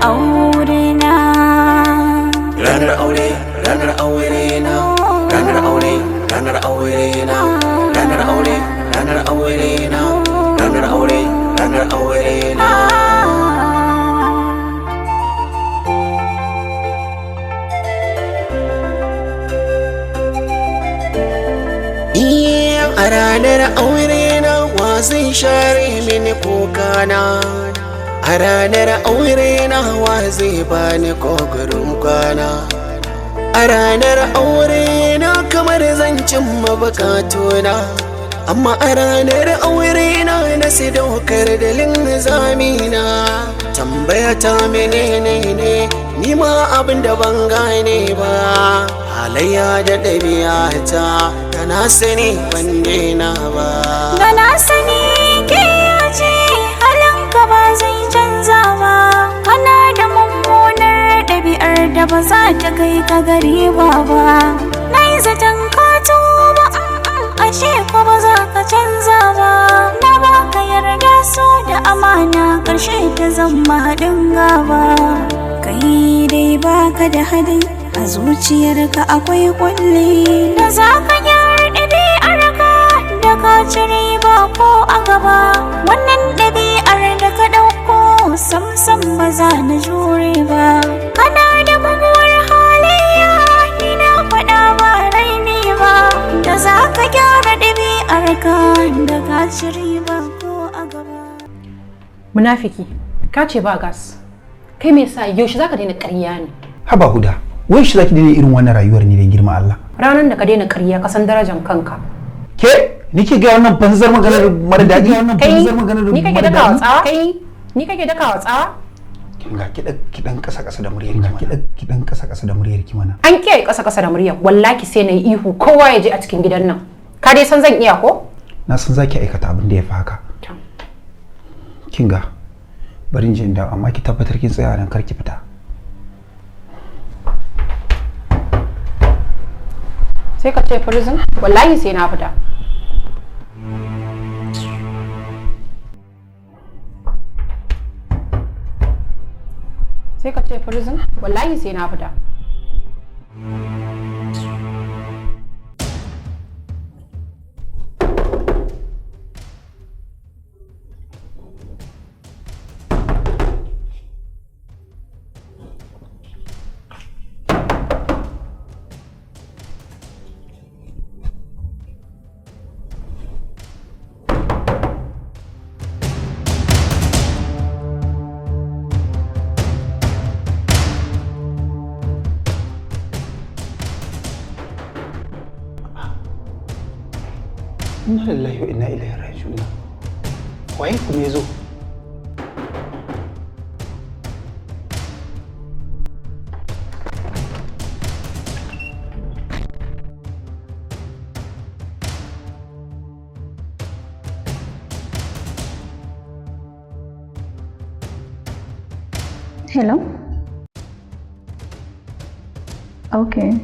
aure na. Ranar aure, ranar aure na. Ranar aure, ranar aure na. Ranar aure, ranar aure na. Ranar aure, ranar aure na. A ranar aure na wa zai share mini kokana. A ranar aure na wa zai bani kogarin kwana. A ranar aure na kamar zan cimma bukatuna, amma a ranar aure na sadaukar da linzamina. Tambaya ta menene ne ni ma abin da ban gane ba, halayya da ɗabi'ata da na sani ban daina ba. Da na sani ke yace halinka ba zai canza ba, kana da mummunar ɗabi'ar da ba za ta kai ka gari ba. Na yi zaton ka tuba, ashe ko ba za ka canza ba. Na baka yarda so da amana, ƙarshe ta zama haɗin gaba. Kai dai baka da hali, a zuciyarka akwai kulli da za ka gyara ɗabi'arka da ka ci riba ko a gaba. Wannan ɗabi'ar da ka ɗauko sam ba za na jure ba. Kana da muguwar halayya, ni na faɗa ba raini ba, da za ka gyara ɗabi'arka da ka ci riba ko a gaba. Munafiki, ka ce ba gas. Kai me yasa yaushe zaka daina ƙarya ne? Haba Huda, wai shi zaki daina irin wannan rayuwar ne da girma Allah? Ranar da ka daina ƙarya ka san darajar kanka. Ke nike ga wannan banzar maganar mara daɗi, wannan banzar maganar ni kake dakawa tsawa? Kai ni kake dakawa tsawa? Kinga ki dan kasa da muryar ki mana. Ki dan kasa da muryar ki mana. An kiyaye kasa da murya, wallahi sai nayi ihu kowa ya je a cikin gidan nan. Ka dai san zan iya ko? Na san zaki aikata abin da ya fi haka. Kinga bari in je dawo, amma ki tabbatar kin tsaya nan kar ki fita. Sai ka ce prison? Wallahi sai na fita. Sai ka ce prison? Wallahi sai na fita. Inna lillahi wa inna ilaihi raji'un. Waye kuma yazo? Hello? Okay.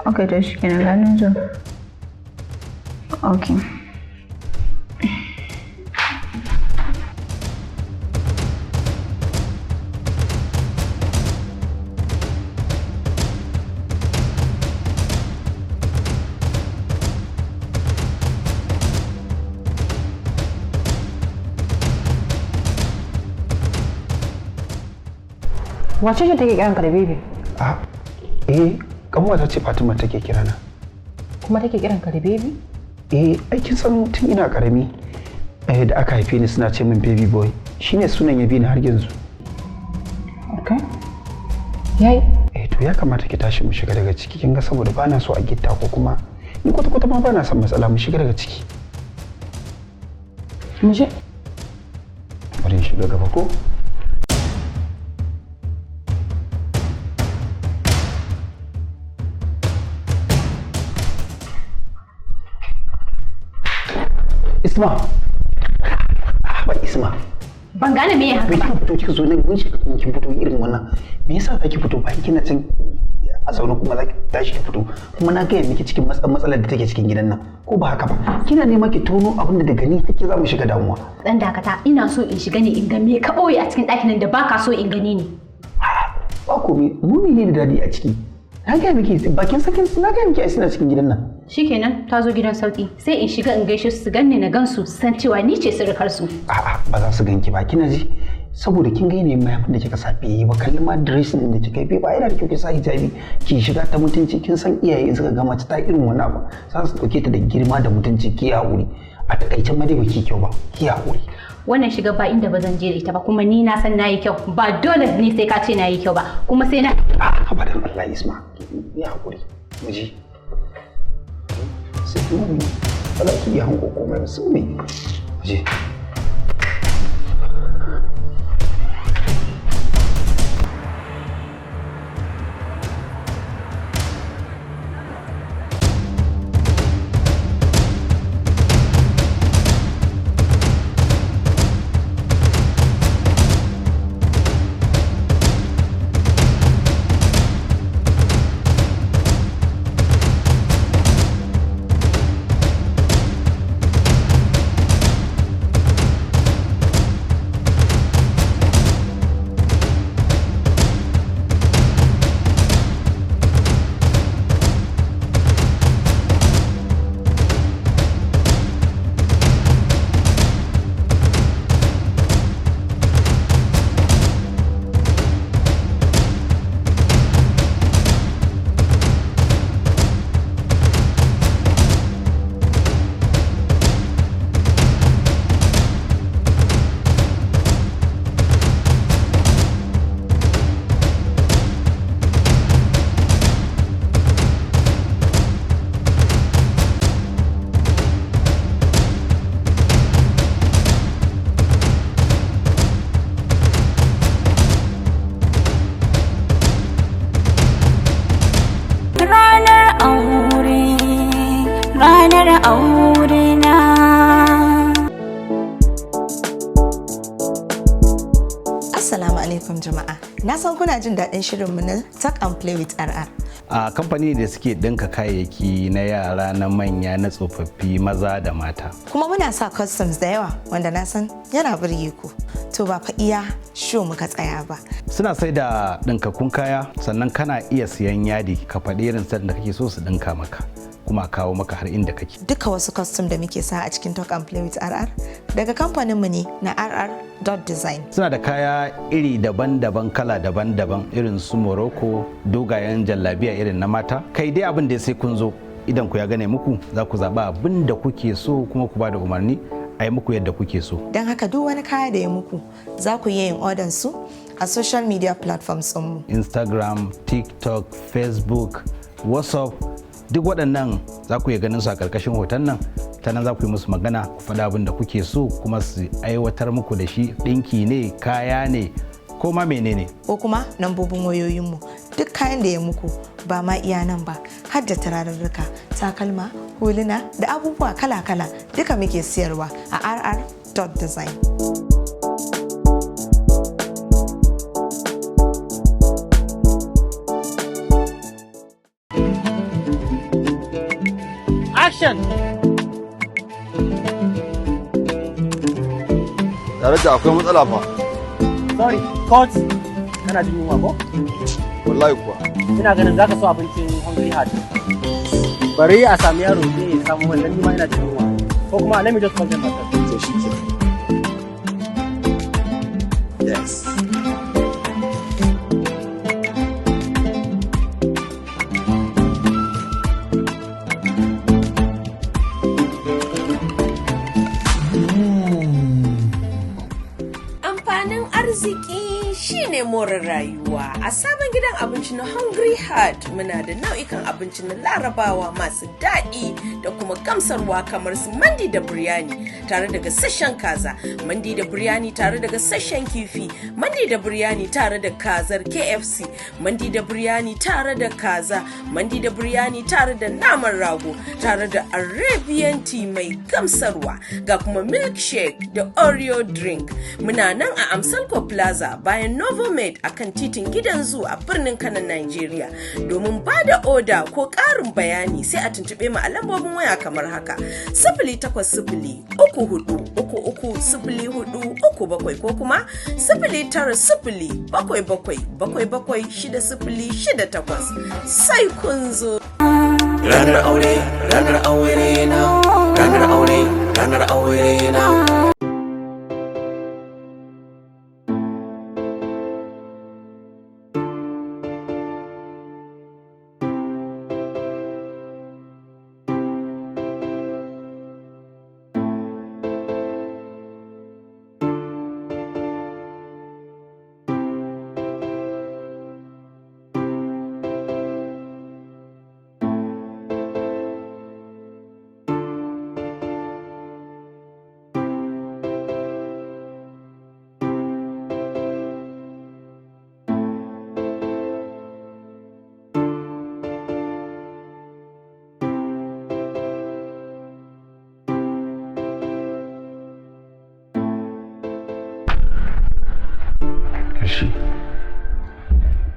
Okay, to shi kenan ganin zo. Okay. Wace ce take kiran ka da baby? Kanwata ce Fatima take kirana. Kuma take kiran ka da baby? Aikin san tun ina karami da aka haife ni suna ce min baby boy, shine sunan ya bi ni har yanzu. Okay. Yayi. To ya kamata ki tashi mu shiga daga ciki, kin ga, saboda bana so a gitta ko kuma ni kwata ma bana son matsala, mu shiga daga ciki. Mu je. Bari in shiga gaba ko? Isma. Isma. Ban gane me ya haka ba. Kika fito kika zo nan mun shiga kuma kin fito irin wannan. Me yasa zaki fito bayan kina can a zaune kuma za ki tashi ki fito kuma na gaya miki cikin matsalar da take cikin gidan nan ko ba haka ba kina nema ki tono abin da daga ni kake za mu shiga damuwa. Dan dakata ina so in shiga ne in ga me ka ɓoye a cikin ɗakin nan da baka so in gani ne. Ba komai mu ne da dadi a ciki. Na gaya miki bakin sakin na gaya miki ai suna cikin gidan nan. Shikenan ta zo gidan sauki sai in shiga in gaishe su ganni na gansu san cewa ni ce surukar su. A'a ba za su ganki ba kina ji saboda kin ga yanayin mayafin da kika sa bai ba kalli ma dressing din da kika yi ba yana da kyau ki sa hijabi ki shiga ta mutunci kin san iyaye in suka ga mace ta irin wani abu za su dauke ta da girma da mutunci ki haƙuri a takaicen ma dai ba ki kyau ba ki haƙuri. Wannan shiga ba inda ba zan je da ita ba kuma ni na san nayi kyau ba dole ne sai ka ce nayi kyau ba kuma sai na abadan Allah Isma ya haƙuri mu ji sai kuma ba ki yi hanko komai su ne mu je. ranar aure na. Assalamu alaikum jama'a. Na san kuna jin daɗin shirinmu na Talk and Play with RR. A kamfani da suke ɗinka kayayyaki na yara na manya na tsofaffi maza da mata. Kuma muna sa customs da yawa wanda na san yana burge ku. To ba fa iya show muka tsaya ba. Suna sai da ɗinkakkun kaya sannan kana iya siyan yadi ka faɗi irin set da kake so su ɗinka maka kuma kawo maka har inda kake. Duka wasu custom da muke sa a cikin Talk and Play with RR daga kamfaninmu ne na RR.design. Suna da kaya iri daban-daban kala daban-daban irin su Morocco, dogayen jallabiya irin na mata. Kai dai abin da sai kun zo idan ku ya gane muku za ku zaɓa abin da kuke so kuma ku ba da umarni a yi muku yadda kuke so. Don haka duk wani kaya da ya muku za ku yi yin order su a social media platforms mu. Instagram, TikTok, Facebook, WhatsApp duk waɗannan za ku iya ganin su a ƙarƙashin hoton nan ta nan za ku yi musu magana ku faɗa abin da kuke so kuma su aiwatar muku da shi ɗinki ne kaya ne ko ma menene. Ko kuma lambobin wayoyinmu duk kayan da ya muku ba ma iya nan ba har da turarurruka takalma huluna da abubuwa kala-kala duka muke siyarwa a rr.design. Action! Daraja akwai matsala fa. Sorry, court. Kana jin yunwa ko? Wallahi kuwa. Ina ganin zaka so abincin Hungry Heart. Bari a sami yaro zai samu wannan nima ina jin yunwa. Ko kuma let me just call them myself. To shi ke. Yes. Arziki shine more rayuwa. A sabon gidan abinci na Hungry Heart muna da nau'ikan abinci na Larabawa masu daɗi da kuma gamsarwa kamar su mandi da biryani tare da gasasshen kaza, mandi da biryani tare da gasasshen kifi, mandi da biryani tare da kazar KFC, mandi da biryani tare da kaza, mandi da biryani tare da naman rago, tare da Arabian tea mai gamsarwa, ga kuma milkshake da Oreo drink. Muna nan a Amsalko Plaza bayan Novo Ahmed a kan titin gidan zu a birnin Kano, Nigeria. Domin ba da oda ko ƙarin bayani sai a tuntuɓe mu a lambobin waya kamar haka: 0800-3333-0437 ko kuma 0900-7777-6068. Sai kun zo. Ranar aure na, ranar aure na.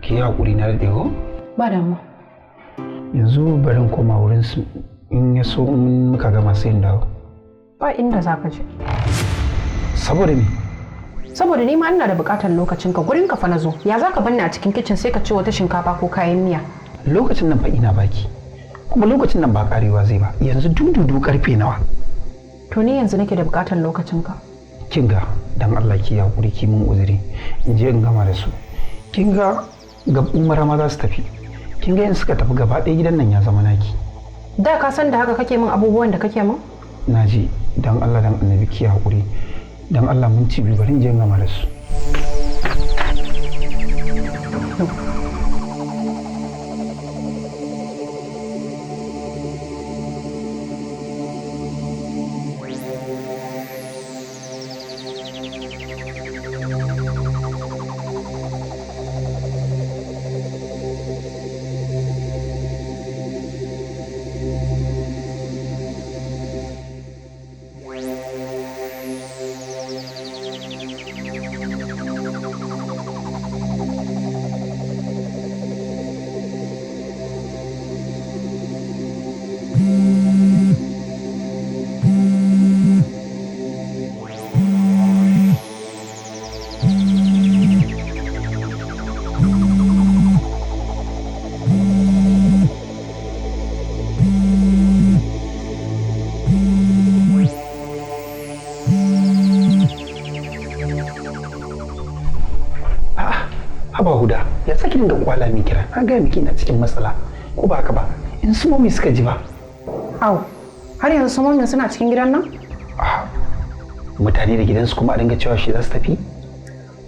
Ki haƙuri na daɗe ko? Ba damu. Yanzu barin koma wurin su in ya so muka gama sai in dawo. Ba inda za ka je. Saboda me? Saboda ni ma ina da buƙatar lokacin ka gurin ka fa na zo. Ya za ka banni a cikin kicin sai ka ci wata shinkafa ko kayan miya? Lokacin nan fa ina baki. Kuma lokacin nan ba karewa zai ba. Yanzu dudu karfe nawa? To ni yanzu nake da buƙatar lokacin ka. Kin ga dan Allah ki haƙuri ki mun uzuri in je in gama da su. Kin ga umara ma za su tafi. Kin ga in suka tafi gaba ɗaya gidan nan ya zama naki. Da ka san da haka kake min abubuwan da kake min? Na ji dan Allah dan annabi ki haƙuri. Dan Allah mun ci biyu bari in je in gama da su. Haba Huda, ya saki dinga kwala mi kira. Na ga miki ina cikin matsala. Ko ba haka ba? In su mami suka ji ba. Au, har yanzu su mami suna cikin gidan nan? Mutane da gidansu kuma a dinga cewa shi za su tafi?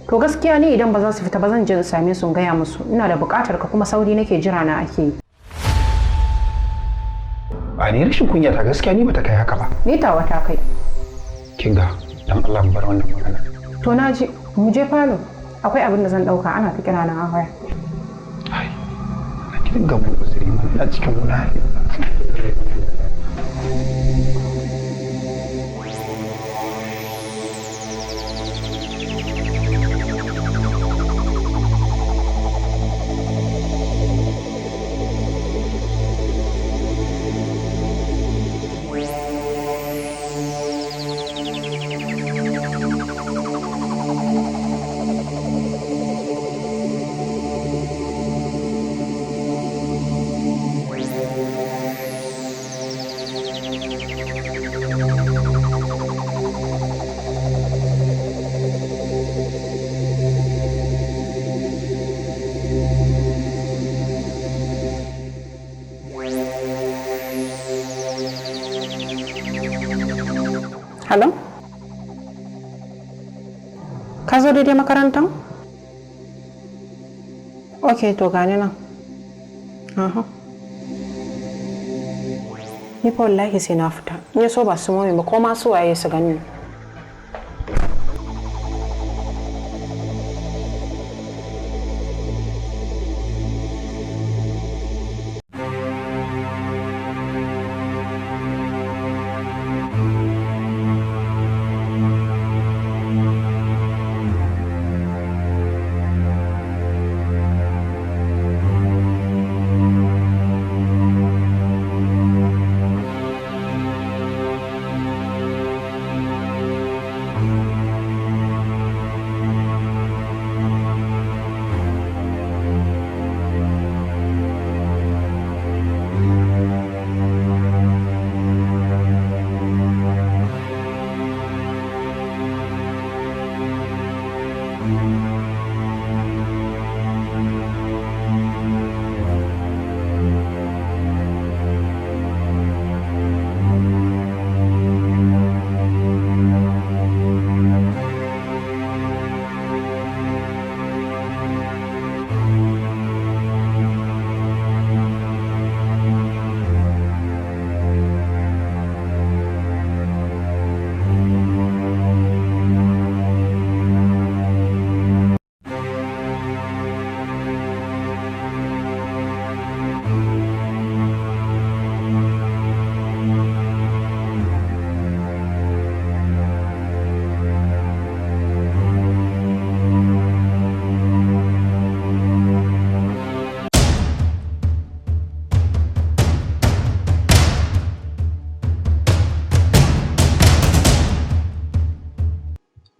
To gaskiya ne idan ba za su fita ba zan je in same su in gaya musu. Ina da buƙatar ka kuma sauri nake jira na ake yi. Ba ni rashin kunya ta gaskiya ni bata kai haka ba. Ni tawa ta kai. Kinga, dan Allah mu bar wannan magana. To na ji, mu je falo. Akwai abin da zan dauka ana ta kira nan a waya. Ai, na kiran ga mu uzuri mun a cikin wuna. Hello? Ka zo daidai makarantar? Ok, to gani nan. Ni fa wallahi sai na fita. In ya so ba su mami ba ko ma su waye su gani.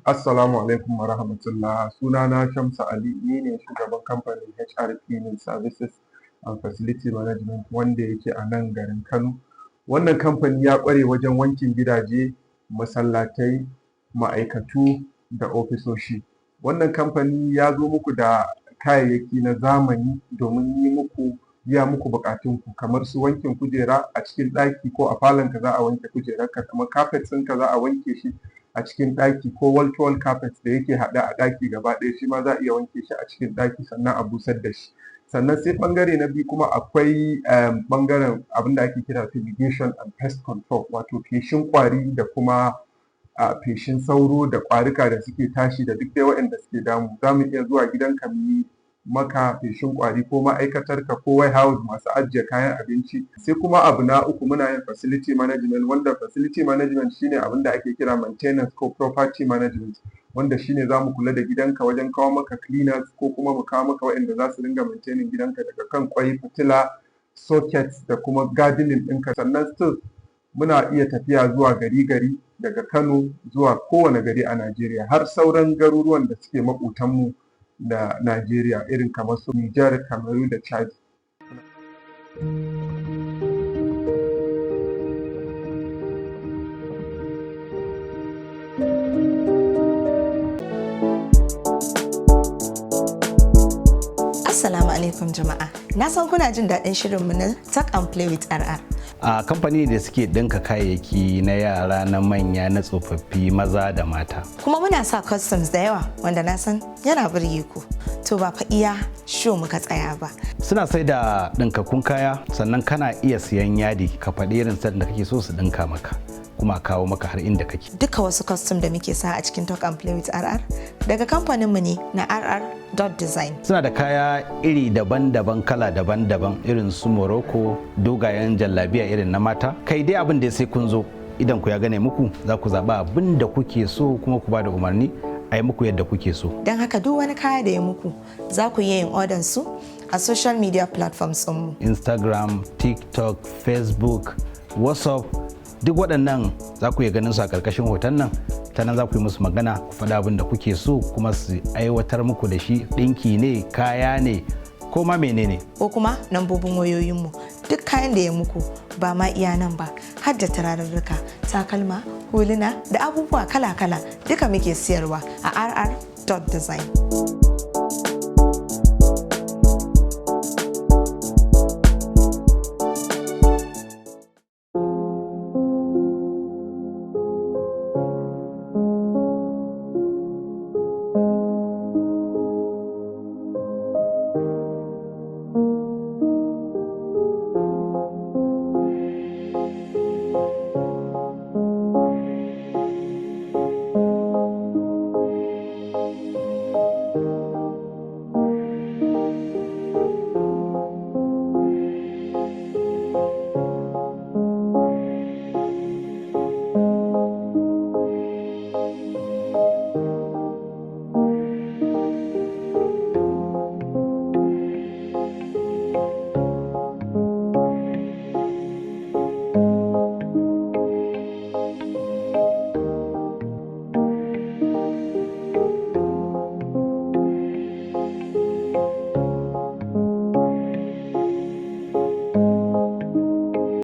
Assalamu alaikum wa rahmatullah. Sunana Shamsa Ali, ni ne shugaban kamfanin HR Cleaning Services and Facility Management wanda yake a nan garin Kano. Wannan kamfani ya ƙware wajen wankin gidaje, masallatai, ma'aikatu da ofisoshi. Wannan kamfani ya zo muku da kayayyaki na zamani domin biya muku buƙatunku, kamar su wankin kujera a cikin ɗaki ko a falonka za a wanke kujerarka, kamar carpet ɗinka za a wanke shi a cikin ɗaki, ko wall-to-wall carpet da yake haɗe a ɗaki gaba ɗaya shi ma za a iya wanke shi a cikin ɗaki sannan a busar da shi. Sannan sai ɓangare na biyu kuma akwai ɓangaren abin da ake kira fumigation and pest control, wato feshin ƙwari da kuma feshin sauro da ƙwarika da suke tashi da duk dai waɗanda suke damu. Za mu iya zuwa gidanka mu yi maka feshin ƙwari, ko ma'aikatarka ko warehouse masu ajiye kayan abinci. Sai kuma abu na uku, muna yin facility management, wanda facility management shine abin da ake kira maintenance ko property management, wanda shine za mu kula da gidanka wajen kawo maka cleaners ko kuma mu kawo maka waɗanda za su dinga maintaining gidanka daga kan ƙwai, fitila, sockets da kuma gardening ɗinka. Sannan still muna iya tafiya zuwa gari daga Kano zuwa kowane gari a Najeriya, har sauran garuruwan da suke maƙotanmu da Najeriya, irin kamar su Nijar, Kamaru da Chad. Assalamu alaikum jama'a. Na san kuna jin daɗin shirinmu na Talk and Play with RR. A kamfani da suke ɗinka kayayyaki na yara, na manya, na tsofaffi, maza da mata. Kuma muna sa customs da yawa wanda na san yana burge ku. To ba fa iya show muka tsaya ba. Suna sai da ɗinkakkun kaya, sannan kana iya siyan yadi ka faɗi irin set da kake so su ɗinka maka, kuma kawo maka har inda kake. Duka wasu custom da muke sa a cikin Talk and Play with RR daga kamfaninmu ne na RR.design. Suna da kaya iri daban-daban, kala daban-daban, irin su Morocco, dogayen jallabiya irin na mata. Kai dai abin da sai kun zo, idan ku ya gane muku, za ku zaɓa abin da kuke so kuma ku ba da umarni a yi muku yadda kuke so. Don haka duk wani kaya da ya muku za ku iya yin order su a social media platforms mu. Instagram, TikTok, Facebook, WhatsApp, duk waɗannan za ku iya ganin su a ƙarƙashin hoton nan. Ta nan za ku yi musu magana, ku faɗa abin da kuke so kuma su aiwatar muku da shi. Ɗinki ne, kaya ne, ko ma menene. Ko kuma lambobin wayoyinmu, duk kayan da ya muku ba ma iya nan ba, har da turarurruka, takalma, huluna da abubuwa kala-kala duka muke siyarwa a rr.design.